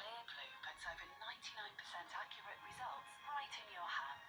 Clear Blue puts over 99% accurate results right in your hands.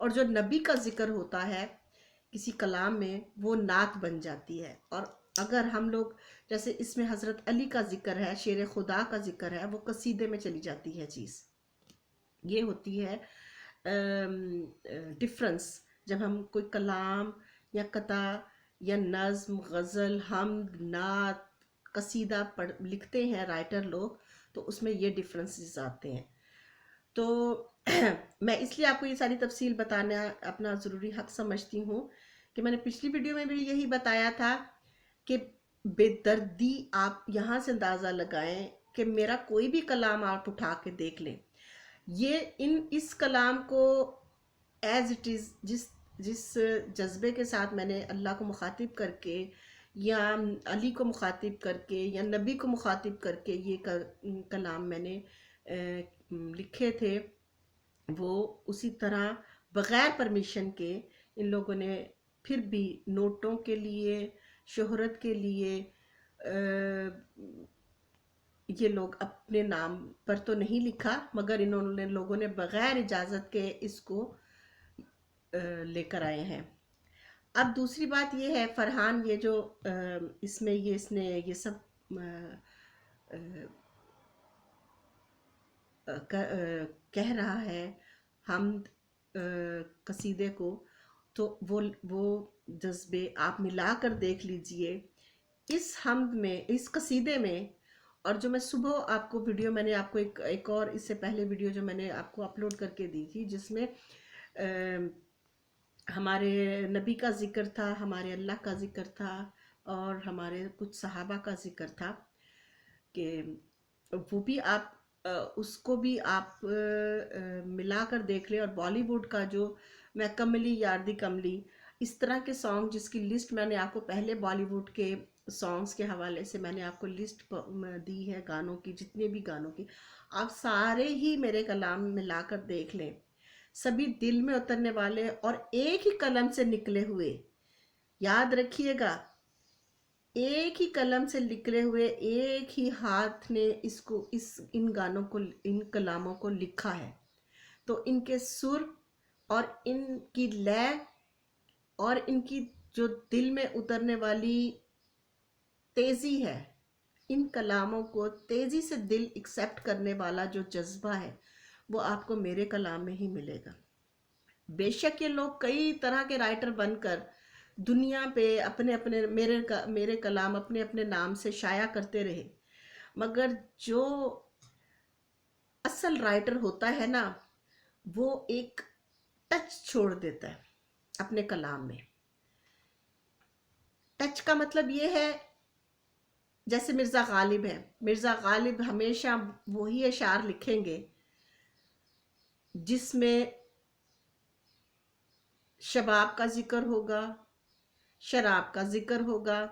اور جو نبی کا ذکر ہوتا ہے کسی کلام میں وہ نعت بن جاتی ہے. اور اگر ہم لوگ جیسے اس میں حضرت علی کا ذکر ہے، شیر خدا کا ذکر ہے، وہ قصیدے میں چلی جاتی ہے چیز. یہ ہوتی ہے ڈفرنس. جب ہم کوئی کلام یا قطع یا نظم، غزل، حمد، نعت، قصیدہ لکھتے ہیں رائٹر لوگ، تو اس میں یہ ڈفرنسز آتے ہیں. تو میں اس لیے آپ کو یہ ساری تفصیل بتانا اپنا ضروری حق سمجھتی ہوں کہ میں نے پچھلی ویڈیو میں بھی یہی بتایا تھا کہ بے دردی آپ یہاں سے اندازہ لگائیں کہ میرا کوئی بھی کلام آپ اٹھا کے دیکھ لیں، یہ اس کلام کو ایز اٹ از، جس جذبے کے ساتھ میں نے اللہ کو مخاطب کر کے یا علی کو مخاطب کر کے یا نبی کو مخاطب کر کے یہ کلام میں نے لکھے تھے، وہ اسی طرح بغیر پرمیشن کے ان لوگوں نے پھر بھی نوٹوں کے لیے، شہرت کے لیے، یہ لوگ اپنے نام پر تو نہیں لکھا، مگر لوگوں نے بغیر اجازت کے اس کو لے کر آئے ہیں. اب دوسری بات یہ ہے، فرحان یہ جو اس میں اس نے یہ سب کہہ رہا ہے حمد قصیدے کو، تو وہ جذبے آپ ملا کر دیکھ لیجئے اس حمد میں، اس قصیدے میں. اور جو میں صبح آپ کو ویڈیو، میں نے آپ کو ایک اور اس سے پہلے ویڈیو جو میں نے آپ کو اپلوڈ کر کے دی تھی، جس میں ہمارے نبی کا ذکر تھا، ہمارے اللہ کا ذکر تھا، اور ہمارے کچھ صحابہ کا ذکر تھا، کہ وہ بھی آپ اس کو بھی آپ ملا کر دیکھ لیں. اور بالی ووڈ کا جو میں کملی یاردی کملی، اس طرح کے سانگ جس کی لسٹ میں نے آپ کو پہلے بالی ووڈ کے سانگز کے حوالے سے میں نے آپ کو لسٹ دی ہے گانوں کی، جتنے بھی گانوں کی، آپ سارے ہی میرے کلام ملا کر دیکھ لیں، سبھی دل میں اترنے والے اور ایک ہی قلم سے نکلے ہوئے. یاد رکھیے گا، ایک ہی قلم سے نکلے ہوئے، ایک ہی ہاتھ نے ان گانوں کو، ان کلاموں کو لکھا ہے. تو ان کے سر اور ان کی لے اور ان کی جو دل میں اترنے والی تیزی ہے، ان کلاموں کو تیزی سے دل ایکسیپٹ کرنے والا جو جذبہ ہے، وہ آپ کو میرے کلام میں ہی ملے گا. بے شک یہ لوگ کئی طرح کے رائٹر بن کر دنیا پہ میرے کلام اپنے اپنے نام سے شائع کرتے رہے، مگر جو اصل رائٹر ہوتا ہے نا، وہ ایک ٹچ چھوڑ دیتا ہے اپنے کلام میں. ٹچ کا مطلب یہ ہے، جیسے مرزا غالب ہے، مرزا غالب ہمیشہ وہی اشعار لکھیں گے جس میں شباب کا ذکر ہوگا، شراب کا ذکر ہوگا،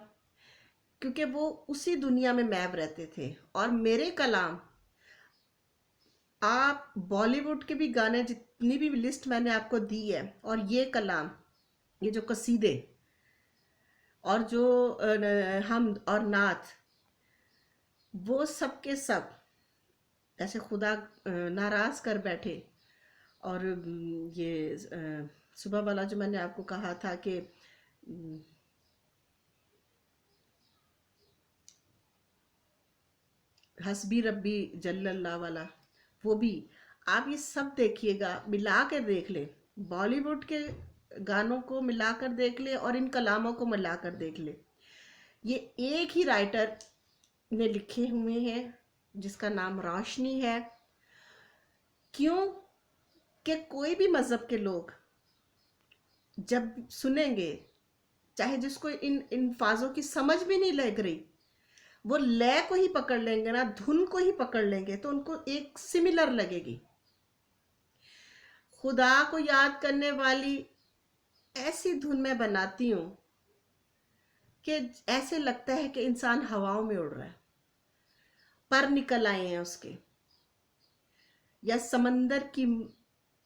کیونکہ وہ اسی دنیا میں میب رہتے تھے. اور میرے کلام، آپ بالی ووڈ کے بھی گانے جتنی بھی لسٹ میں نے آپ کو دی ہے، اور یہ کلام، یہ جو قصیدے اور جو حمد اور نعت، وہ سب کے سب جیسے خدا ناراض کر بیٹھے. اور یہ صبح والا جو میں نے آپ کو کہا تھا کہ حسبی ربی جل اللہ والا، وہ بھی آپ یہ سب دیکھیے گا، ملا کر دیکھ لیں، بالی ووڈ کے گانوں کو ملا کر دیکھ لیں اور ان کلاموں کو ملا کر دیکھ لیں. یہ ایک ہی رائٹر نے لکھے ہوئے ہیں جس کا نام روشنی ہے. کیوں کہ کوئی بھی مذہب کے لوگ جب سنیں گے، چاہے جس کو ان الفاظوں کی سمجھ بھی نہیں لگ رہی، وہ لے کو ہی پکڑ لیں گے نا، دھن کو ہی پکڑ لیں گے، تو ان کو ایک سملر لگے گی. خدا کو یاد کرنے والی ایسی دھن میں بناتی ہوں کہ ایسے لگتا ہے کہ انسان ہواؤں میں اڑ رہا ہے، پر نکل آئے ہیں اس کے، یا سمندر کی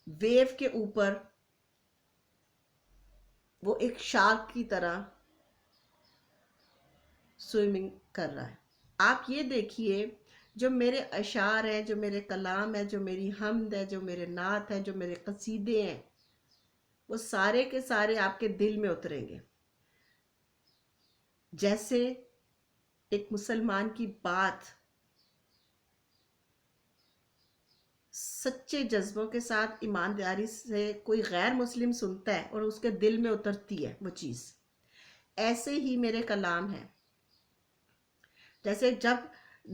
ویو کے اوپر وہ ایک شارک کی طرح سوئمنگ کر رہا ہے. آپ یہ دیکھیے، جو میرے اشعار ہیں، جو میرے کلام ہے، جو میری حمد ہے، جو میرے نعت ہے، جو میرے قصیدے ہیں، وہ سارے کے سارے آپ کے دل میں اتریں گے. جیسے ایک مسلمان کی بات سچے جذبوں کے ساتھ ایمانداری سے کوئی غیر مسلم سنتا ہے اور اس کے دل میں اترتی ہے وہ چیز، ایسے ہی میرے کلام ہیں. جیسے جب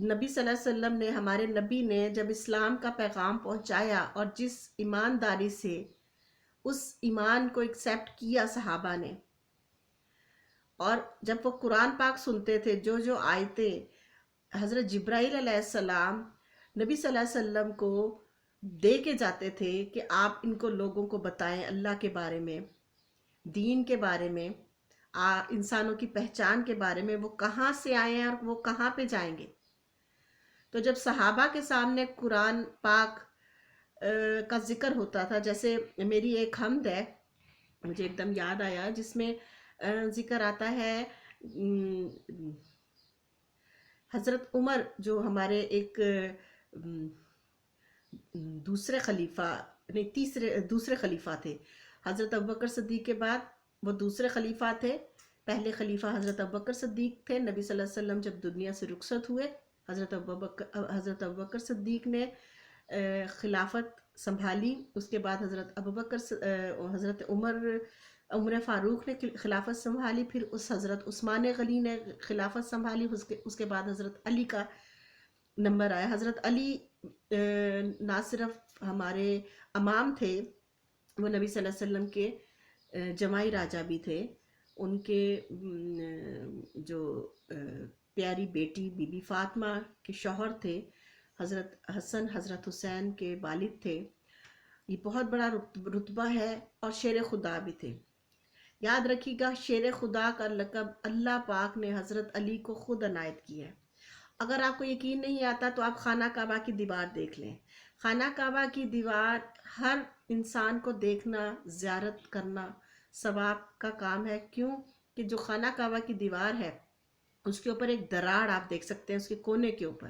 نبی صلی اللہ علیہ وسلم نے، ہمارے نبی نے جب اسلام کا پیغام پہنچایا اور جس ایمانداری سے اس ایمان کو ایکسیپٹ کیا صحابہ نے، اور جب وہ قرآن پاک سنتے تھے، جو آیتیں حضرت جبرائیل علیہ السلام نبی صلی اللہ علیہ وسلم کو دے کے جاتے تھے کہ آپ ان کو لوگوں کو بتائیں اللہ کے بارے میں، دین کے بارے میں، انسانوں کی پہچان کے بارے میں، وہ کہاں سے آئے ہیں اور وہ کہاں پہ جائیں گے. تو جب صحابہ کے سامنے قرآن پاک کا ذکر ہوتا تھا، جیسے میری ایک حمد ہے مجھے ایک دم یاد آیا، جس میں ذکر آتا ہے حضرت عمر جو ہمارے ایک دوسرے خلیفہ نہیں دوسرے خلیفہ تھے حضرت ابوبکر صدیق کے بعد، وہ دوسرے خلیفہ تھے. پہلے خلیفہ حضرت ابوبکر صدیق تھے. نبی صلی اللہ علیہ وسلم جب دنیا سے رخصت ہوئے، حضرت ابوبکر صدیق نے خلافت سنبھالی. اس کے بعد حضرت عمر فاروق نے خلافت سنبھالی، پھر حضرت عثمان غنی نے خلافت سنبھالی، اس کے بعد حضرت علی کا نمبر آیا. حضرت علی نہ صرف ہمارے امام تھے، وہ نبی صلی اللہ علیہ وسلم کے جمائی راجہ بھی تھے. ان کے جو پیاری بیٹی بی بی فاطمہ کے شوہر تھے، حضرت حسن حضرت حسین کے والد تھے. یہ بہت بڑا رتبہ ہے. اور شیر خدا بھی تھے. یاد رکھیے گا، شیر خدا کا لقب اللہ پاک نے حضرت علی کو خود عنایت کیا ہے. اگر آپ کو یقین نہیں آتا تو آپ خانہ کعبہ کی دیوار دیکھ لیں. خانہ کعبہ کی دیوار ہر انسان کو دیکھنا، زیارت کرنا ثواب کا کام ہے. کیوں کہ جو خانہ کعبہ کی دیوار ہے اس کے اوپر ایک دراڑ آپ دیکھ سکتے ہیں، اس کے کونے کے اوپر.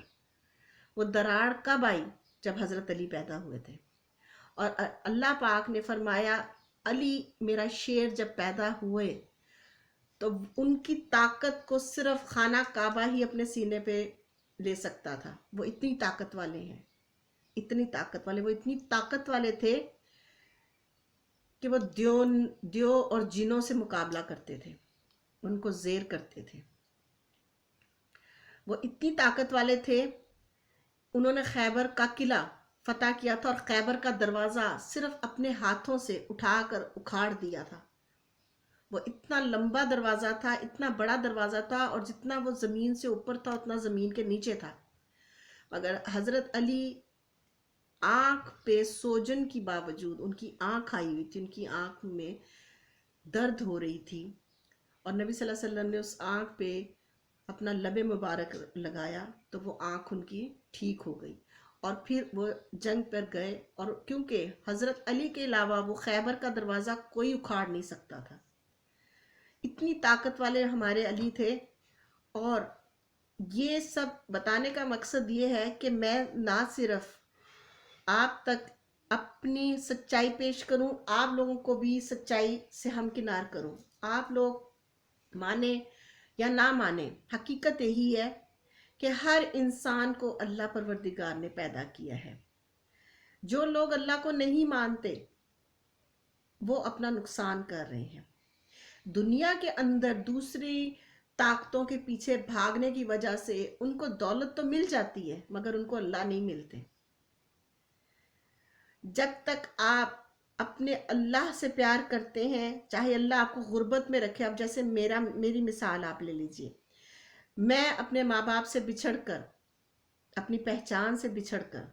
وہ دراڑ کب آئی؟ جب حضرت علی پیدا ہوئے تھے. اور اللہ پاک نے فرمایا علی میرا شیر جب پیدا ہوئے تو ان کی طاقت کو صرف خانہ کعبہ ہی اپنے سینے پہ لے سکتا تھا. وہ اتنی طاقت والے ہیں، اتنی طاقت والے، وہ اتنی طاقت والے تھے کہ وہ دیو اور جنوں سے مقابلہ کرتے تھے، ان کو زیر کرتے تھے. وہ اتنی طاقت والے تھے. انہوں نے خیبر کا قلعہ فتح کیا تھا اور خیبر کا دروازہ صرف اپنے ہاتھوں سے اٹھا کر اکھاڑ دیا تھا. وہ اتنا لمبا دروازہ تھا، اتنا بڑا دروازہ تھا، اور جتنا وہ زمین سے اوپر تھا اتنا زمین کے نیچے تھا. مگر حضرت علی آنکھ پہ سوجن کی باوجود، ان کی آنکھ آئی ہوئی تھی، ان کی آنکھ میں درد ہو رہی تھی، اور نبی صلی اللہ علیہ وسلم نے اس آنکھ پہ اپنا لب مبارک لگایا تو وہ آنکھ ان کی ٹھیک ہو گئی. اور پھر وہ جنگ پر گئے، اور کیونکہ حضرت علی کے علاوہ وہ خیبر کا دروازہ کوئی اکھاڑ نہیں سکتا تھا. اتنی طاقت والے ہمارے علی تھے. اور یہ سب بتانے کا مقصد یہ ہے کہ میں نہ صرف آپ تک اپنی سچائی پیش کروں، آپ لوگوں کو بھی سچائی سے ہمکنار کروں. آپ لوگ مانیں یا نہ مانیں، حقیقت یہی ہے کہ ہر انسان کو اللہ پروردگار نے پیدا کیا ہے. جو لوگ اللہ کو نہیں مانتے وہ اپنا نقصان کر رہے ہیں. دنیا کے اندر دوسری طاقتوں کے پیچھے بھاگنے کی وجہ سے ان کو دولت تو مل جاتی ہے مگر ان کو اللہ نہیں ملتے. جب تک آپ اپنے اللہ سے پیار کرتے ہیں، چاہے اللہ آپ کو غربت میں رکھے. اب جیسے میری مثال آپ لے لیجئے. میں اپنے ماں باپ سے بچھڑ کر، اپنی پہچان سے بچھڑ کر،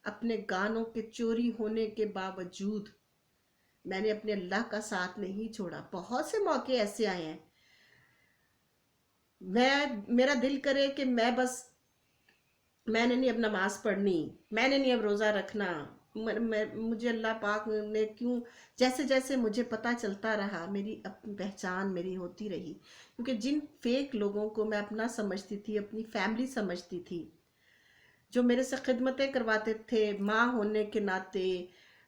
اپنے گانوں کے چوری ہونے کے باوجود میں نے اپنے اللہ کا ساتھ نہیں چھوڑا. بہت سے موقع ایسے آئے ہیں میرا دل کرے کہ میں نے نہیں اب نماز پڑھنی، میں نے نہیں اب روزہ رکھنا. مجھے اللہ پاک نے کیوں، جیسے جیسے مجھے پتہ چلتا رہا میری اپنی پہچان میری ہوتی رہی. کیونکہ جن فیک لوگوں کو میں اپنا سمجھتی تھی، اپنی فیملی سمجھتی تھی، جو میرے سے خدمتیں کرواتے تھے ماں ہونے کے ناطے،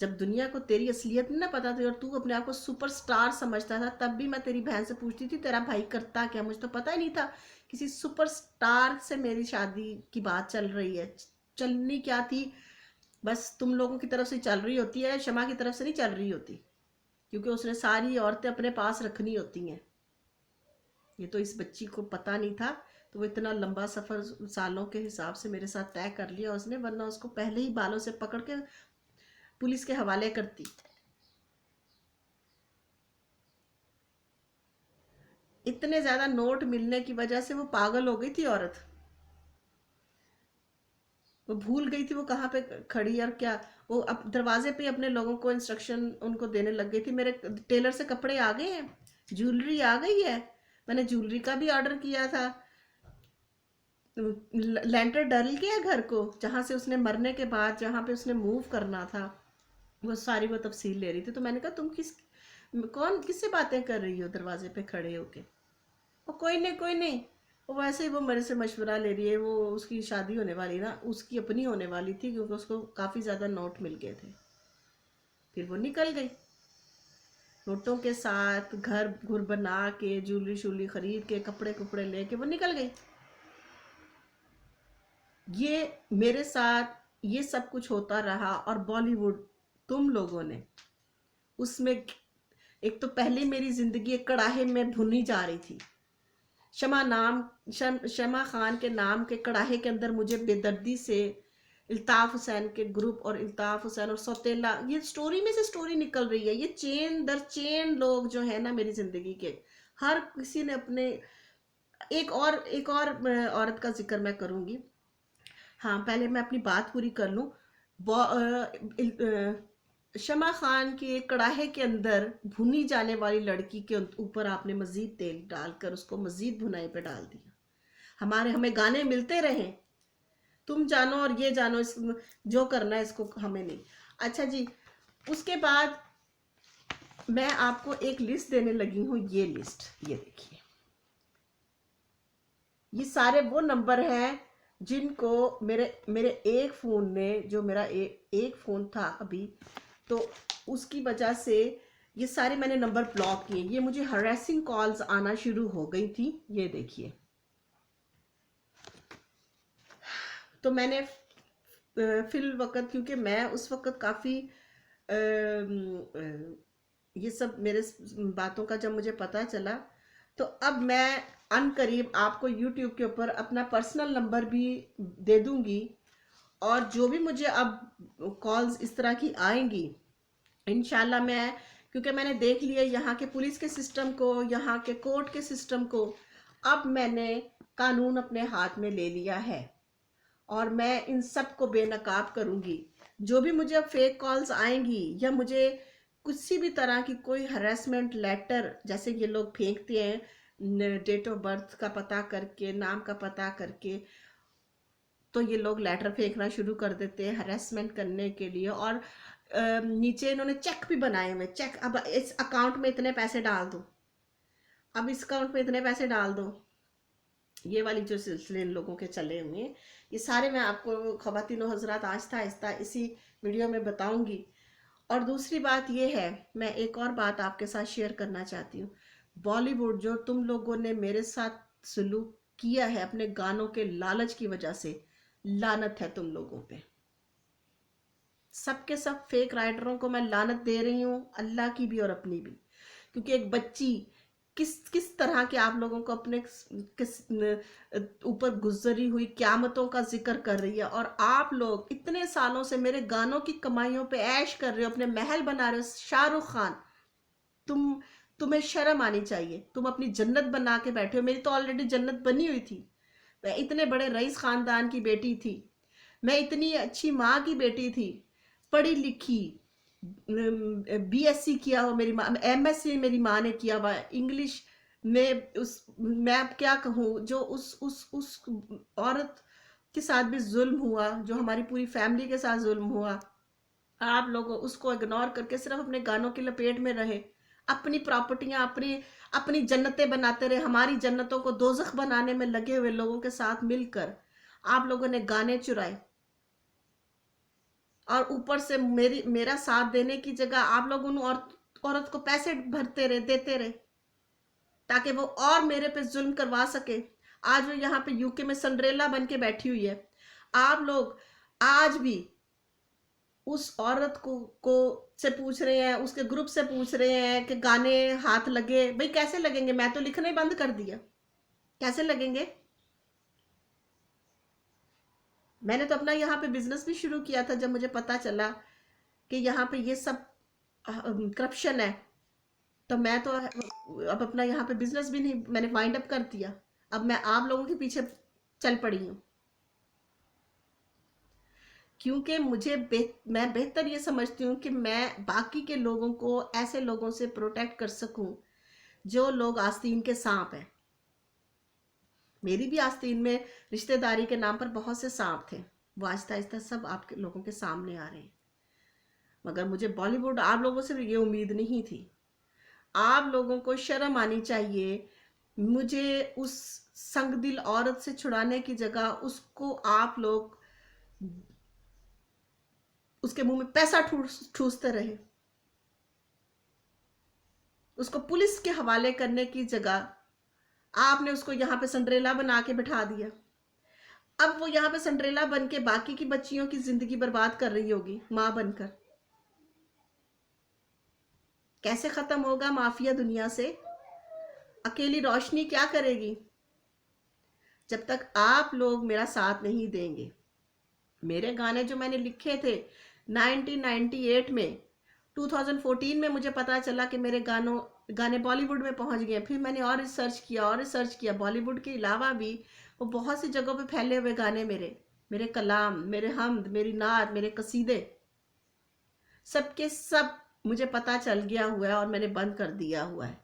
جب دنیا کو تیری اصلیت نہیں نہ پتا تھی اور تو اپنے آپ کو سپر سٹار سمجھتا تھا، تب بھی میں تیری بہن سے پوچھتی تھی تیرا بھائی کرتا کیا، مجھے تو پتہ ہی نہیں تھا کسی سپر سٹار سے میری شادی کی بات چل رہی ہے. چلنی کیا تھی، بس تم لوگوں کی طرف سے چل رہی ہوتی ہے، شمع کی طرف سے نہیں چل رہی ہوتی، کیونکہ اس نے ساری عورتیں اپنے پاس رکھنی ہوتی ہیں. یہ تو اس بچی کو پتہ نہیں تھا، تو وہ اتنا لمبا سفر سالوں کے حساب سے میرے ساتھ طے کر لیا اس نے، ورنہ اس کو پہلے ہی بالوں سے پکڑ کے پولیس کے حوالے کرتی. اتنے زیادہ نوٹ ملنے کی وجہ سے وہ پاگل ہو گئی تھی عورت، وہ بھول گئی تھی وہ کہاں پہ کھڑی اور کیا. وہ دروازے پہ اپنے لوگوں کو انسٹرکشن ان کو دینے لگ گئی تھی، میرے ٹیلر سے کپڑے آ گئے ہیں، جیولری آ گئی ہے، میں نے جیولری کا بھی آرڈر کیا تھا، لینٹر ڈل گیا گھر کو جہاں سے اس نے مرنے کے بعد جہاں پہ اس نے موو کرنا تھا، وہ ساری وہ تفصیل لے رہی تھی. تو میں نے کہا تم کس سے باتیں کر رہی ہو دروازے پہ کھڑے ہو کے. وہ کوئی نہیں کوئی نہیں، وہ ویسے ہی وہ میرے سے مشورہ لے رہی ہے، وہ اس کی شادی ہونے والی نا، اس کی اپنی ہونے والی تھی کیونکہ اس کو کافی زیادہ نوٹ مل گئے تھے. پھر وہ نکل گئی نوٹوں کے ساتھ، گھر گھر بنا کے، جولی شولی خرید کے، کپڑے لے کے وہ نکل گئی. یہ میرے ساتھ یہ سب کچھ ہوتا رہا، اور بالی ووڈ تم لوگوں نے اس میں، ایک تو پہلی میری زندگی ایک کڑاہے میں بھنی جا رہی تھی. شمع خان کے نام کے کڑاہے کے اندر مجھے بے دردی سے الطاف حسین کے گروپ اور الطاف حسین اور سوتیلا، یہ سٹوری میں سے سٹوری نکل رہی ہے. یہ چین در چین لوگ جو ہیں نا میری زندگی کے، ہر کسی نے اپنے ایک اور عورت کا ذکر میں کروں گی. ہاں پہلے میں اپنی بات پوری کر لوں. شمع خان کے کڑاہے کے اندر بھنی جانے والی لڑکی کے اوپر آپ نے مزید تیل ڈال کر اس کو مزید بھنائی پہ ڈال دیا. ہمیں گانے ملتے رہے، تم جانو اور یہ جانو، جو کرنا ہے اس کو ہمیں نہیں. اچھا جی، اس کے بعد میں آپ کو ایک لسٹ دینے لگی ہوں. یہ لسٹ یہ دیکھیے، یہ سارے وہ نمبر ہیں جن کو میرے ایک فون نے، جو میرا ایک فون تھا ابھی، تو اس کی وجہ سے یہ سارے میں نے نمبر بلاک کیے. یہ مجھے ہریسنگ کالز آنا شروع ہو گئی تھی. یہ دیکھیے، تو میں نے فی الوقت، کیونکہ میں اس وقت کافی یہ سب میرے باتوں کا جب مجھے پتا چلا، تو اب میں ان قریب آپ کو یوٹیوب کے اوپر اپنا پرسنل نمبر بھی دے دوں گی، اور جو بھی مجھے اب کالز اس طرح کی آئیں گی انشاءاللہ میں، کیونکہ میں نے دیکھ لیا یہاں کے پولیس کے سسٹم کو، یہاں کے کورٹ کے سسٹم کو، اب میں نے قانون اپنے ہاتھ میں لے لیا ہے، اور میں ان سب کو بے نقاب کروں گی. جو بھی مجھے اب فیک کالز آئیں گی، یا مجھے کسی بھی طرح کی کوئی ہریسمنٹ لیٹر، جیسے یہ لوگ پھینکتے ہیں ڈیٹ آف برتھ کا پتہ کر کے، نام کا پتہ کر کے، تو یہ لوگ لیٹر پھینکنا شروع کر دیتے ہیں ہریسمنٹ کرنے کے لیے. اور نیچے انہوں نے چیک بھی بنائے ہوئے، چیک، اب اس اکاؤنٹ میں اتنے پیسے ڈال دو، اب اس اکاؤنٹ میں اتنے پیسے ڈال دو. یہ والی جو سلسلے ان لوگوں کے چلے ہوئے ہیں، یہ سارے میں آپ کو خواتین و حضرات آہستہ آہستہ اسی ویڈیو میں بتاؤں گی. اور دوسری بات یہ ہے، میں ایک اور بات آپ کے ساتھ شیئر کرنا چاہتی ہوں. بالی ووڈ جو تم لوگوں نے میرے ساتھ سلوک کیا ہے اپنے گانوں کے لالچ کی وجہ سے، لعنت ہے تم لوگوں پہ. سب کے سب فیک رائٹروں کو میں لعنت دے رہی ہوں، اللہ کی بھی اور اپنی بھی. کیونکہ ایک بچی کس طرح کے آپ لوگوں کو اپنے اوپر گزری ہوئی قیامتوں کا ذکر کر رہی ہے، اور آپ لوگ اتنے سالوں سے میرے گانوں کی کمائیوں پہ عیش کر رہے ہو، اپنے محل بنا رہے ہو. شاہ رخ خان، تمہیں شرم آنی چاہیے. تم اپنی جنت بنا کے بیٹھے ہو. میری تو آلریڈی جنت بنی ہوئی تھی. میں اتنے بڑے رئیس خاندان کی بیٹی تھی، میں اتنی اچھی ماں کی بیٹی تھی، پڑھی لکھی، بی ایس سی کیا ہوا میری ماں، ایم ایس سی میری ماں نے کیا ہوا انگلش میں. میں اب کیا کہوں، جو اس عورت کے ساتھ بھی ظلم ہوا، جو ہماری پوری فیملی کے ساتھ ظلم ہوا، آپ لوگ اس کو اگنور کر کے صرف اپنے گانوں کی لپیٹ میں رہے، اپنی پراپرٹیاں، اپنی جنتیں بناتے رہے. ہماری جنتوں کو دوزخ بنانے میں لگے ہوئے لوگوں کے ساتھ مل کر آپ لوگوں نے گانے چرائے. اور اوپر سے میرا ساتھ دینے کی جگہ آپ لوگ ان عورت کو پیسے بھرتے رہے، دیتے رہے، تاکہ وہ اور میرے پہ ظلم کروا سکے. آج وہ یہاں پہ UK میں سنڈریلا بن کے بیٹھی ہوئی ہے. آپ لوگ آج بھی اس عورت کو سے پوچھ رہے ہیں، اس کے گروپ سے پوچھ رہے ہیں کہ گانے ہاتھ لگے. بھئی کیسے لگیں گے؟ میں تو لکھنا ہی بند کر دیا. کیسے لگیں گے؟ میں نے تو اپنا یہاں پہ بزنس بھی شروع کیا تھا جب مجھے پتا چلا کہ یہاں پہ یہ سب کرپشن ہے. تو میں تو اب اپنا یہاں پہ بزنس بھی نہیں، میں نے وائنڈ اپ کر دیا. اب میں آپ لوگوں کے پیچھے چل پڑی ہوں، کیونکہ میں بہتر یہ سمجھتی ہوں کہ میں باقی کے لوگوں کو ایسے لوگوں سے پروٹیکٹ کر سکوں جو لوگ آستین کے سانپ ہیں. میری بھی آستین میں رشتہ داری کے نام پر بہت سے سانپ تھے، وہ آہستہ آہستہ سب آپ کے لوگوں کے سامنے آ رہے ہیں. مگر مجھے بالی ووڈ آپ لوگوں سے یہ امید نہیں تھی. آپ لوگوں کو شرم آنی چاہیے. مجھے اس سنگ دل عورت سے چھڑانے کی جگہ اس کو آپ لوگ اس کے منہ میں پیسہ ٹھوستے رہے. اس کو پولیس کے حوالے کرنے کی جگہ آپ نے اس کو یہاں پہ سنڈریلا بنا کے بٹھا دیا. اب وہ یہاں پہ سنڈریلا بن کے باقی کی بچیوں کی زندگی برباد کر رہی ہوگی ماں بن کر. کیسے ختم ہوگا مافیا دنیا سے؟ اکیلی روشنی کیا کرے گی جب تک آپ لوگ میرا ساتھ نہیں دیں گے؟ میرے گانے جو میں نے لکھے تھے 1998 میں، 2014 میں مجھے پتا چلا کہ میرے گانے بالی ووڈ میں پہنچ گئے. پھر میں نے اور ریسرچ کیا. بالی ووڈ کے علاوہ بھی وہ بہت سی جگہوں پہ پھیلے ہوئے گانے، میرے کلام، میرے حمد، میری نعت، میرے قصیدے، سب کے سب مجھے پتا چل گیا ہوا ہے اور میں نے بند کر دیا ہوا ہے.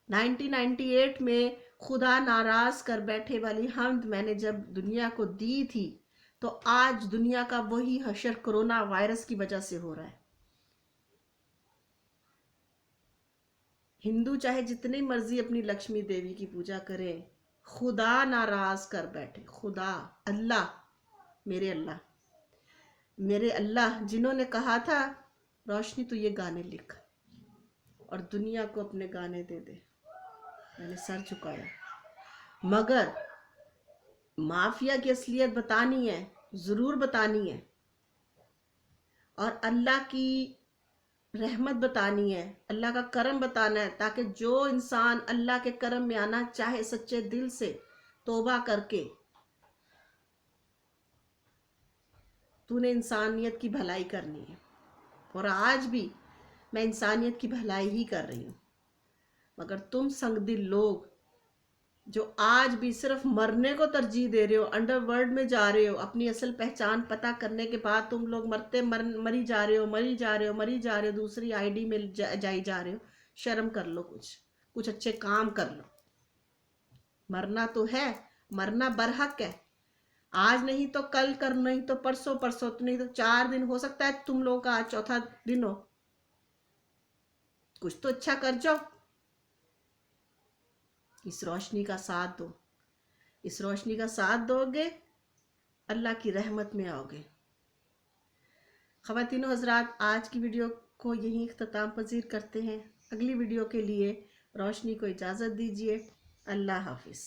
1998 میں خدا ناراض کر بیٹھے والی حمد میں نے جب دنیا کو دی تھی، تو آج دنیا کا وہی حشر کرونا وائرس کی وجہ سے ہو رہا ہے. ہندو چاہے جتنی مرضی اپنی لکشمی دیوی کی پوجا کریں، خدا ناراض کر بیٹھے. خدا، اللہ، میرے اللہ جنہوں نے کہا تھا روشنی تو یہ گانے لکھ اور دنیا کو اپنے گانے دے دے، میں نے سر جھکایا. مگر مافیا کی اصلیت بتانی ہے، ضرور بتانی ہے، اور اللہ کی رحمت بتانی ہے، اللہ کا کرم بتانا ہے، تاکہ جو انسان اللہ کے کرم میں آنا چاہے سچے دل سے توبہ کر کے، تو نے انسانیت کی بھلائی کرنی ہے. اور آج بھی میں انسانیت کی بھلائی ہی کر رہی ہوں. مگر تم سنگ دل لوگ جو آج بھی صرف مرنے کو ترجیح دے رہے ہو، انڈر ورلڈ میں جا رہے ہو، اپنی اصل پہچان پتہ کرنے کے بعد تم لوگ مری جا رہے ہو، دوسری ID میں جائی جا رہے ہو. شرم کر لو، کچھ اچھے کام کر لو. مرنا تو ہے، مرنا برحق ہے. آج نہیں تو کل، کر نہیں تو پرسوں نہیں تو 4 دن، ہو سکتا ہے تم لوگوں کا آج چوتھا دن ہو. کچھ تو اچھا کر جاؤ. اس روشنی کا ساتھ دو. اس روشنی کا ساتھ دو گے، اللہ کی رحمت میں آؤ گے. خواتین و حضرات، آج کی ویڈیو کو یہیں اختتام پذیر کرتے ہیں. اگلی ویڈیو کے لیے روشنی کو اجازت دیجیے. اللہ حافظ.